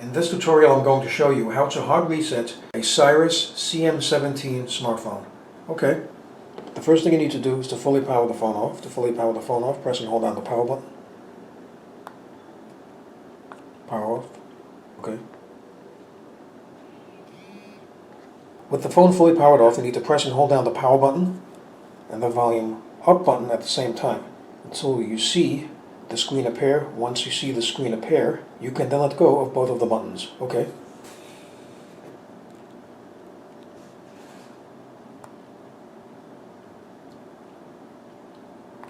In this tutorial I'm going to show you how to hard reset a Cyrus CM17 smartphone. Okay, the first thing you need to do is to fully power the phone off. To fully power the phone off, press and hold down the power button. Power off. Okay. With the phone fully powered off, you need to press and hold down the power button and the volume up button at the same time until you see the screen appear. Once you see the screen appear, you can then let go of both of the buttons. Okay.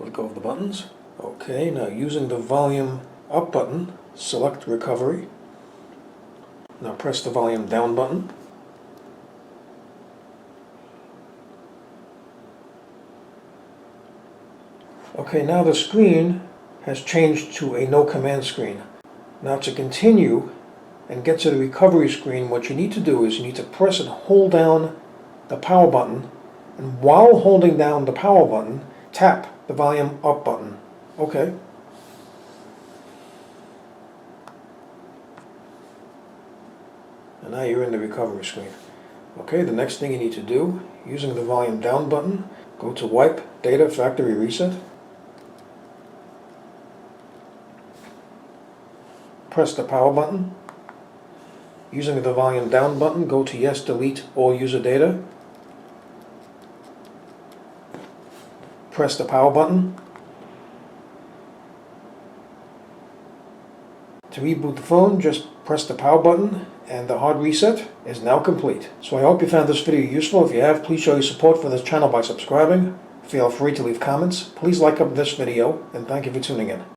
Let go of the buttons. Okay, now using the volume up button, select recovery. Now press the volume down button. Okay, now the screen has changed to a no command screen. Now to continue and get to the recovery screen, what you need to do is you need to press and hold down the power button, and while holding down the power button, tap the volume up button. Okay. And now you're in the recovery screen. Okay, the next thing you need to do, using the volume down button, go to Wipe Data Factory Reset. Press the power button. Using the volume down button, go to Yes, Delete All User Data. Press the power button. To reboot the phone, just press the power button, and the hard reset is now complete. So I hope you found this video useful. If you have, please show your support for this channel by subscribing. Feel free to leave comments. Please like up this video, and thank you for tuning in.